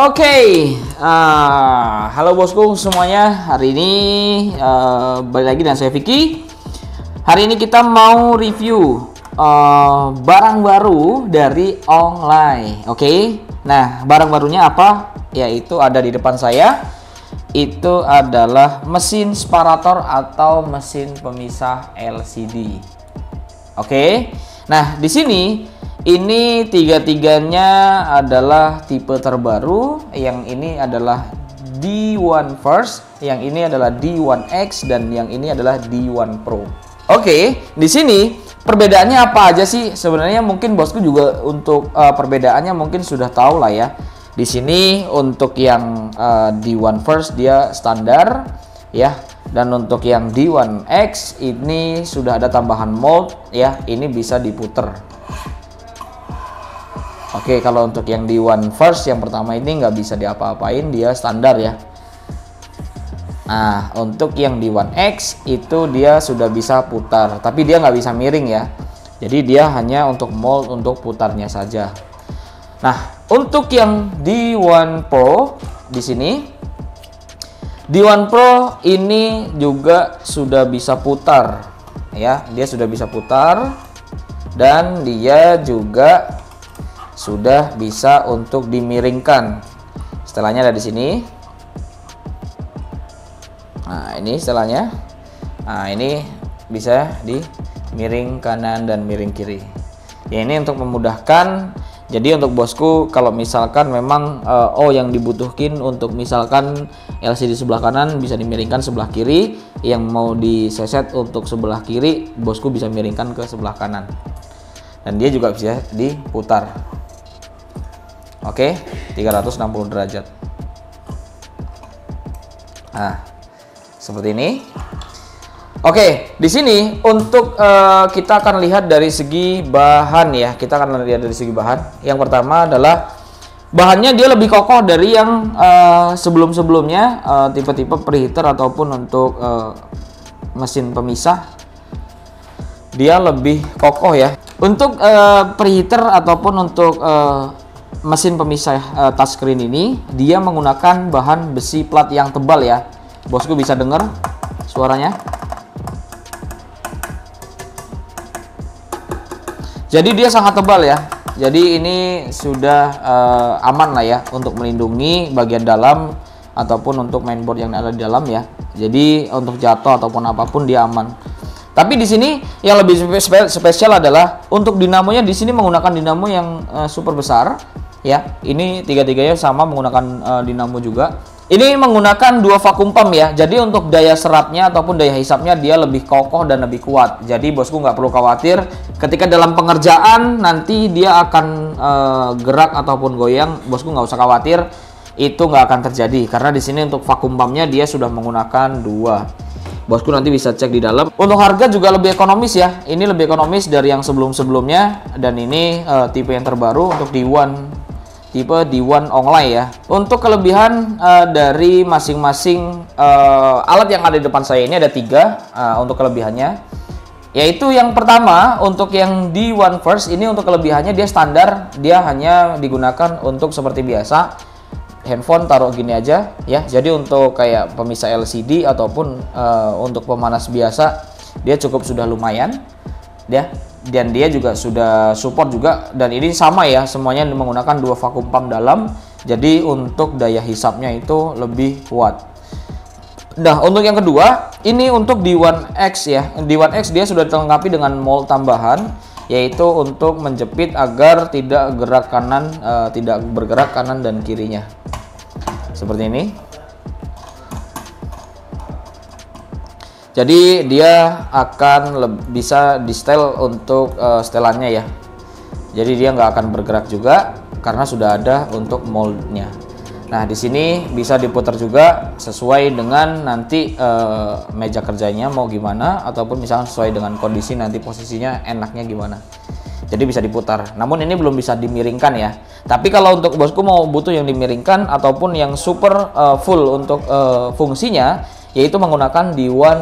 Oke, halo bosku semuanya. Hari ini balik lagi dengan saya Vicky. Hari ini kita mau review barang baru dari online. Oke, nah barang barunya apa? Yaitu ada di depan saya. Itu adalah mesin separator atau mesin pemisah LCD. Oke, nah di sini. Ini tiga-tiganya adalah tipe terbaru. Yang ini adalah D1 First, yang ini adalah D1X, dan yang ini adalah D1 Pro. Oke, di sini perbedaannya apa aja sih? Sebenarnya mungkin bosku juga untuk perbedaannya mungkin sudah tahu lah ya. Di sini untuk yang D1 First dia standar ya, dan untuk yang D1X ini sudah ada tambahan mold ya. Ini bisa diputer. Oke, kalau untuk yang D1 First yang pertama ini nggak bisa diapa-apain, dia standar ya. Nah, untuk yang D1X itu dia sudah bisa putar, tapi dia nggak bisa miring ya. Jadi dia hanya untuk mold untuk putarnya saja. Nah, untuk yang D1 Pro di sini, D1 Pro ini juga sudah bisa putar ya. Dia sudah bisa putar dan dia juga sudah bisa untuk dimiringkan. Setelahnya ada di sini. Nah, ini setelahnya. Nah, ini bisa dimiring kanan dan miring kiri. Ya, ini untuk memudahkan. Jadi untuk bosku kalau misalkan memang yang dibutuhkan untuk misalkan LCD sebelah kanan bisa dimiringkan sebelah kiri, yang mau diseset untuk sebelah kiri, bosku bisa miringkan ke sebelah kanan. Dan dia juga bisa diputar. Oke, 360 derajat. Nah, seperti ini. Oke, di sini untuk kita akan lihat dari segi bahan ya. Kita akan lihat dari segi bahan. Yang pertama adalah bahannya dia lebih kokoh dari yang sebelum-sebelumnya, tipe-tipe preheater ataupun untuk mesin pemisah. Dia lebih kokoh ya. Untuk preheater ataupun untuk mesin pemisah touchscreen ini dia menggunakan bahan besi plat yang tebal ya. Bosku bisa dengar suaranya. Jadi dia sangat tebal ya. Jadi ini sudah aman lah ya untuk melindungi bagian dalam ataupun untuk mainboard yang ada di dalam ya. Jadi untuk jatuh ataupun apapun dia aman. Tapi di sini yang lebih spesial adalah untuk dinamonya. Di sini menggunakan dinamo yang super besar ya. Ini tiga-tiganya sama menggunakan dinamo juga. Ini menggunakan dua vakum pump ya. Jadi untuk daya serapnya ataupun daya hisapnya dia lebih kokoh dan lebih kuat. Jadi bosku nggak perlu khawatir ketika dalam pengerjaan nanti dia akan gerak ataupun goyang. Bosku nggak usah khawatir, itu nggak akan terjadi karena di sini untuk vakum pumpnya dia sudah menggunakan dua. Bosku nanti bisa cek di dalam. Untuk harga juga lebih ekonomis ya. Ini lebih ekonomis dari yang sebelum-sebelumnya, dan ini tipe yang terbaru untuk D1, tipe D1 online ya. Untuk kelebihan dari masing-masing alat yang ada di depan saya ini ada 3 untuk kelebihannya. Yaitu yang pertama untuk yang D1 First ini untuk kelebihannya dia standar, dia hanya digunakan untuk seperti biasa. Handphone taruh gini aja ya. Jadi untuk kayak pemisah LCD ataupun untuk pemanas biasa dia cukup sudah lumayan ya. Dan dia juga sudah support juga, dan ini sama ya, semuanya menggunakan dua vakum pump dalam. Jadi untuk daya hisapnya itu lebih kuat. Nah, untuk yang kedua ini untuk D1X ya. D1X dia sudah dilengkapi dengan mold tambahan, yaitu untuk menjepit agar tidak gerak kanan, tidak bergerak kanan dan kirinya. Seperti ini. Jadi dia akan bisa di setel untuk setelannya ya. Jadi dia nggak akan bergerak juga karena sudah ada untuk moldnya. Nah, di sini bisa diputar juga sesuai dengan nanti meja kerjanya mau gimana, ataupun misalnya sesuai dengan kondisi nanti posisinya enaknya gimana. Jadi bisa diputar. Namun ini belum bisa dimiringkan ya. Tapi kalau untuk bosku mau butuh yang dimiringkan ataupun yang super full untuk fungsinya, yaitu menggunakan D1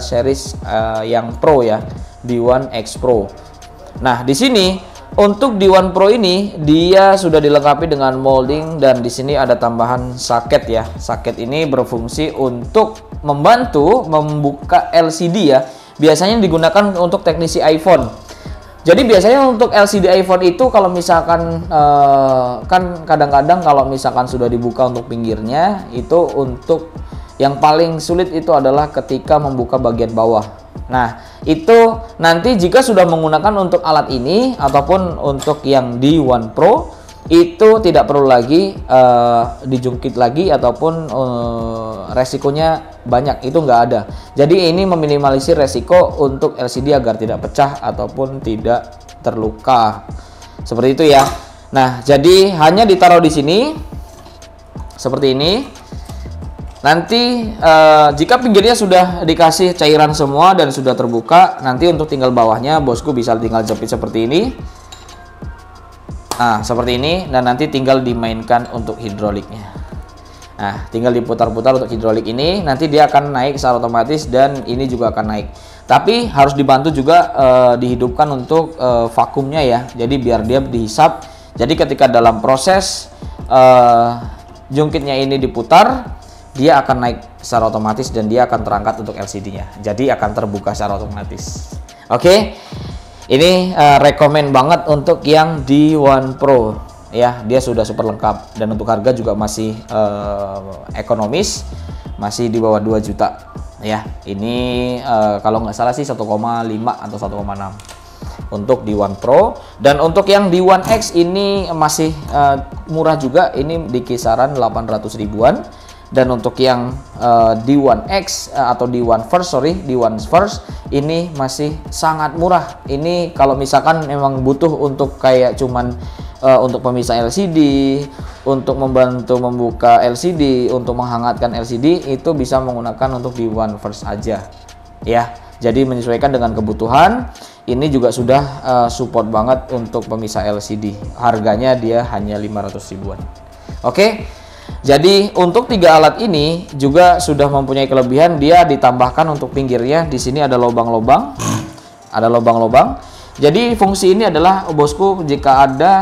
series yang Pro ya, D1X Pro. Nah, di sini Untuk di One Pro ini dia sudah dilengkapi dengan molding dan di sini ada tambahan soket ya. Soket ini berfungsi untuk membantu membuka LCD ya. Biasanya digunakan untuk teknisi iPhone. Jadi biasanya untuk LCD iPhone itu kalau misalkan kan kadang-kadang kalau misalkan sudah dibuka untuk pinggirnya itu untuk yang paling sulit itu adalah ketika membuka bagian bawah. Nah, itu nanti jika sudah menggunakan untuk alat ini ataupun untuk yang di One Pro itu tidak perlu lagi dijungkit lagi ataupun resikonya banyak, itu nggak ada. Jadi ini meminimalisir resiko untuk LCD agar tidak pecah ataupun tidak terluka. Seperti itu ya. Nah, jadi hanya ditaruh di sini seperti ini. Nanti jika pinggirnya sudah dikasih cairan semua dan sudah terbuka, nanti untuk tinggal bawahnya bosku bisa tinggal jepit seperti ini. Nah, seperti ini, dan nanti tinggal dimainkan untuk hidroliknya. Nah, tinggal diputar-putar untuk hidrolik ini, nanti dia akan naik secara otomatis dan ini juga akan naik. Tapi harus dibantu juga dihidupkan untuk vakumnya ya. Jadi biar dia dihisap. Jadi ketika dalam proses jungkitnya ini diputar, dia akan naik secara otomatis dan dia akan terangkat untuk LCD-nya. Jadi akan terbuka secara otomatis. Oke. Ini rekomen banget untuk yang di One Pro ya. Dia sudah super lengkap dan untuk harga juga masih ekonomis, masih di bawah 2 juta ya. Ini kalau nggak salah sih 1,5 atau 1,6 untuk di One Pro. Dan untuk yang di One X ini masih murah juga, ini di kisaran 800 ribuan. Dan untuk yang di One X atau di One First, di One First ini masih sangat murah. Ini kalau misalkan memang butuh untuk kayak cuman untuk pemisah LCD, untuk membantu membuka LCD, untuk menghangatkan LCD, itu bisa menggunakan untuk di One First aja ya. Jadi menyesuaikan dengan kebutuhan. Ini juga sudah support banget untuk pemisah LCD. Harganya dia hanya 500 ribuan. Oke. Jadi untuk 3 alat ini juga sudah mempunyai kelebihan, dia ditambahkan untuk pinggirnya di sini ada lubang-lubang, Jadi fungsi ini adalah bosku, jika ada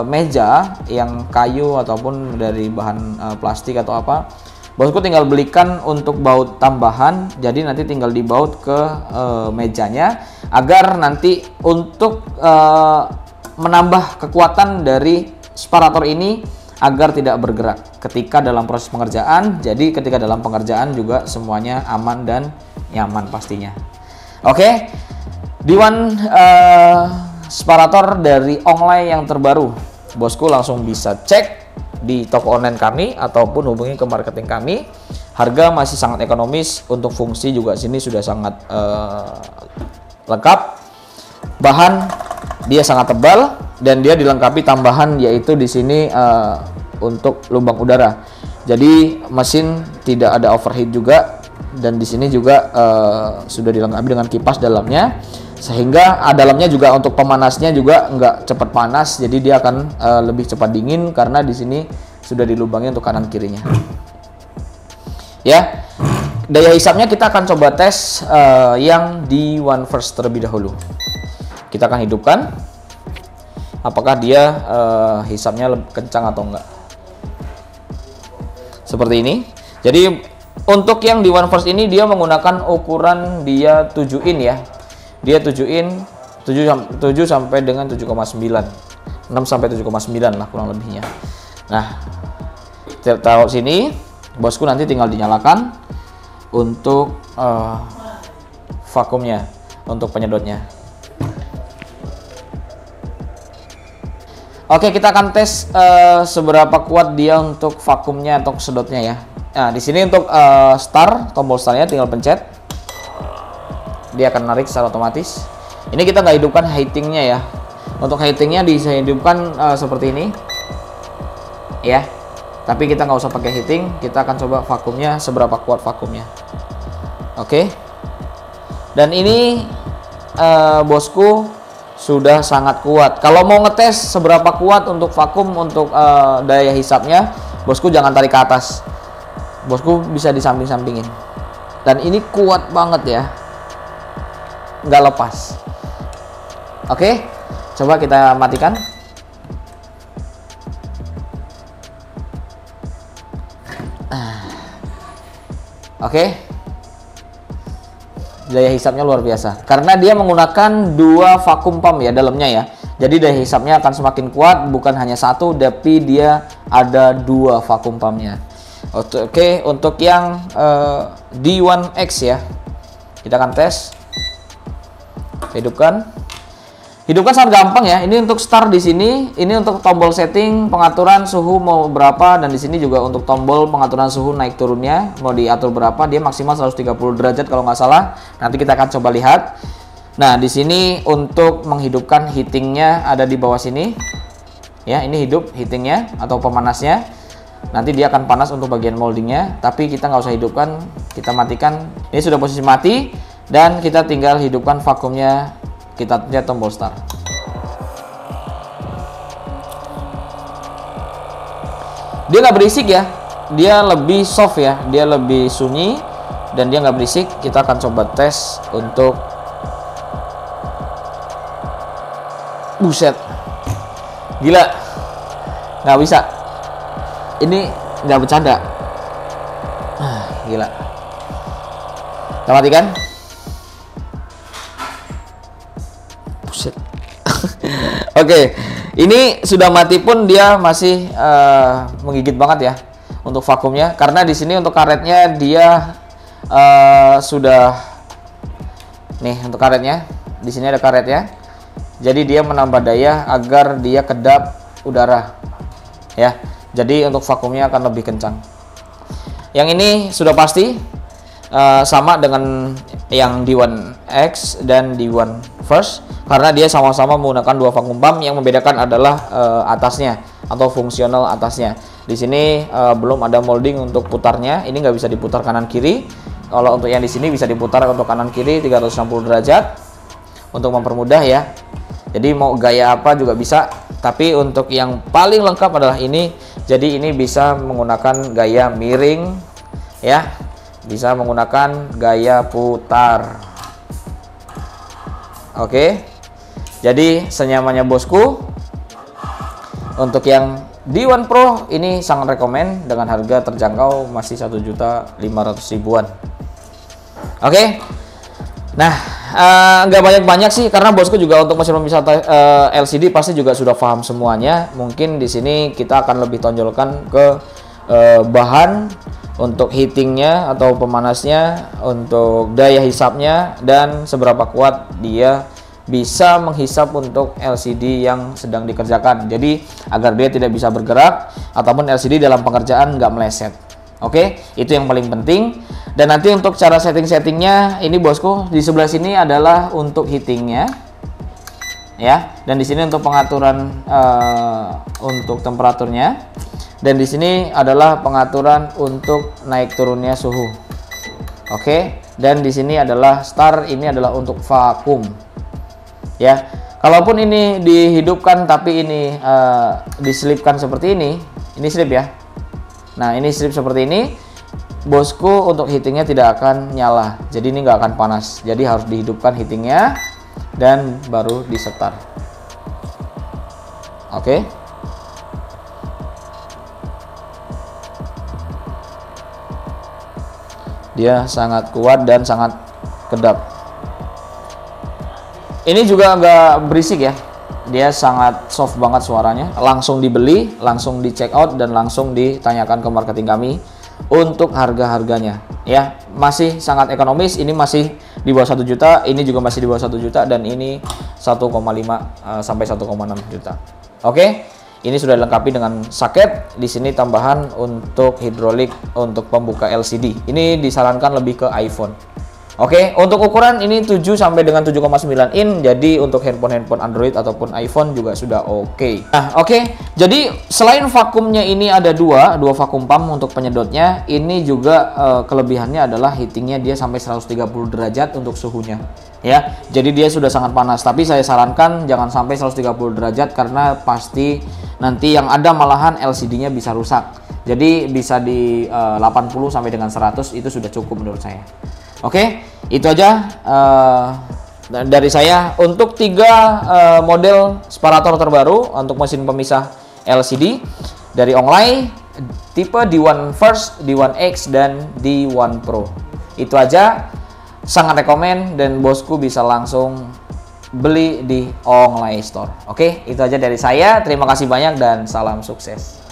meja yang kayu ataupun dari bahan plastik atau apa, bosku tinggal belikan untuk baut tambahan. Jadi nanti tinggal dibaut ke mejanya agar nanti untuk menambah kekuatan dari separator ini agar tidak bergerak ketika dalam proses pengerjaan. Jadi ketika dalam pengerjaan juga semuanya aman dan nyaman pastinya. Oke, di One separator dari Onglae yang terbaru, bosku langsung bisa cek di toko online kami ataupun hubungi ke marketing kami. Harga masih sangat ekonomis, untuk fungsi juga sini sudah sangat lengkap. Bahan dia sangat tebal dan dia dilengkapi tambahan yaitu di sini untuk lubang udara. Jadi mesin tidak ada overheat juga, dan di sini juga sudah dilengkapi dengan kipas dalamnya, sehingga dalamnya juga untuk pemanasnya juga nggak cepat panas, jadi dia akan lebih cepat dingin karena di sini sudah dilubangi untuk kanan kirinya. Ya, daya hisapnya kita akan coba tes yang di One First terlebih dahulu. Kita akan hidupkan, apakah dia hisapnya lebih kencang atau enggak. Seperti ini. Jadi untuk yang di One First ini dia menggunakan ukuran dia 7 in ya. Dia 7 in, 7 sampai dengan 7,9. 6 sampai 7,9 lah kurang lebihnya. Nah, taruh sini, bosku nanti tinggal dinyalakan untuk vakumnya, untuk penyedotnya. Oke, kita akan tes seberapa kuat dia untuk vakumnya atau sedotnya ya. Nah, di sini untuk tombol startnya tinggal pencet, dia akan narik secara otomatis. Ini kita nggak hidupkan heatingnya ya. Untuk heatingnya bisa hidupkan seperti ini, ya. Tapi kita nggak usah pakai heating. Kita akan coba vakumnya seberapa kuat vakumnya. Oke. Dan ini bosku sudah sangat kuat. Kalau mau ngetes seberapa kuat untuk vakum untuk daya hisapnya, bosku jangan tarik ke atas. Bosku bisa disamping-sampingin. Dan ini kuat banget ya. Nggak lepas. Oke. Coba kita matikan. Oke. Daya hisapnya luar biasa. Karena dia menggunakan 2 vakum pump ya dalamnya ya. Jadi daya hisapnya akan semakin kuat, bukan hanya 1, tapi dia ada 2 vakum pumpnya. Oke, untuk yang D1X ya, kita akan tes. Hidupkan sangat gampang ya. Ini untuk start di sini, ini untuk tombol setting pengaturan suhu mau berapa, dan di sini juga untuk tombol pengaturan suhu naik turunnya mau diatur berapa. Dia maksimal 130 derajat kalau nggak salah. Nanti kita akan coba lihat. Nah, di sini untuk menghidupkan heatingnya ada di bawah sini. Ya, ini hidup heatingnya atau pemanasnya. Nanti dia akan panas untuk bagian moldingnya, tapi kita nggak usah hidupkan, kita matikan. Ini sudah posisi mati, dan kita tinggal hidupkan vakumnya. Kita pencet tombol start. Dia nggak berisik ya, dia lebih soft ya, dia lebih sunyi dan dia nggak berisik. Kita akan coba tes untuk buset, gila, nggak bisa. Ini nggak bercanda, gila. Kita matikan. Oke, ini sudah mati pun dia masih menggigit banget ya untuk vakumnya, karena di sini untuk karetnya dia sudah nih, untuk karetnya di sini ada karetnya, jadi dia menambah daya agar dia kedap udara ya. Jadi untuk vakumnya akan lebih kencang. Yang ini sudah pasti sama dengan yang D1X dan D1 First, karena dia sama-sama menggunakan 2 vakum pump. Yang membedakan adalah atasnya atau fungsional atasnya. Di sini belum ada molding untuk putarnya. Ini nggak bisa diputar kanan kiri. Kalau untuk yang di sini bisa diputar untuk kanan kiri 360 derajat untuk mempermudah ya. Jadi mau gaya apa juga bisa. Tapi untuk yang paling lengkap adalah ini. Jadi ini bisa menggunakan gaya miring ya. Bisa menggunakan gaya putar. Oke. Jadi senyamannya bosku. Untuk yang D1 Pro ini sangat rekomen dengan harga terjangkau, masih 1.500.000-an. Oke. Nah, nggak banyak-banyak sih, karena bosku juga untuk mesin pemisah LCD pasti juga sudah paham semuanya. Mungkin di sini kita akan lebih tonjolkan ke bahan untuk heatingnya atau pemanasnya, untuk daya hisapnya, dan seberapa kuat dia bisa menghisap untuk LCD yang sedang dikerjakan. Jadi agar dia tidak bisa bergerak ataupun LCD dalam pengerjaan nggak meleset. Oke, itu yang paling penting. Dan nanti untuk cara setting-settingnya ini bosku, di sebelah sini adalah untuk heatingnya ya, dan di sini untuk pengaturan untuk temperaturnya, dan di sini adalah pengaturan untuk naik turunnya suhu. Oke, dan di sini adalah start, ini adalah untuk vakum ya. Kalaupun ini dihidupkan tapi ini diselipkan seperti ini slip ya. Nah, ini slip seperti ini bosku, untuk heatingnya tidak akan nyala, jadi ini nggak akan panas. Jadi harus dihidupkan heatingnya dan baru di start. Oke. Dia sangat kuat dan sangat kedap. Ini juga nggak berisik ya, dia sangat soft banget suaranya. Langsung dibeli, langsung di check out, dan langsung ditanyakan ke marketing kami untuk harga-harganya ya. Masih sangat ekonomis, ini masih di bawah 1 juta, ini juga masih di bawah 1 juta, dan ini 1,5 sampai 1,6 juta. Oke, ini sudah dilengkapi dengan soket. Di sini tambahan untuk hidrolik untuk pembuka LCD. Ini disarankan lebih ke iPhone. Oke, untuk ukuran ini 7 sampai dengan 7,9 in. Jadi untuk handphone Android ataupun iPhone juga sudah oke. Nah, oke. Jadi selain vakumnya ini ada dua vakum pump untuk penyedotnya. Ini juga kelebihannya adalah heatingnya dia sampai 130 derajat untuk suhunya. Ya, jadi dia sudah sangat panas. Tapi saya sarankan jangan sampai 130 derajat, karena pasti nanti yang ada malahan LCD-nya bisa rusak. Jadi bisa di 80 sampai dengan 100 itu sudah cukup menurut saya. Oke, itu aja Dan dari saya untuk 3 model separator terbaru untuk mesin pemisah LCD dari Onglai, tipe D1 First, D1 X, dan D1 Pro. Itu aja, sangat rekomen dan bosku bisa langsung beli di Onglai Store. Oke, itu aja dari saya. Terima kasih banyak dan salam sukses.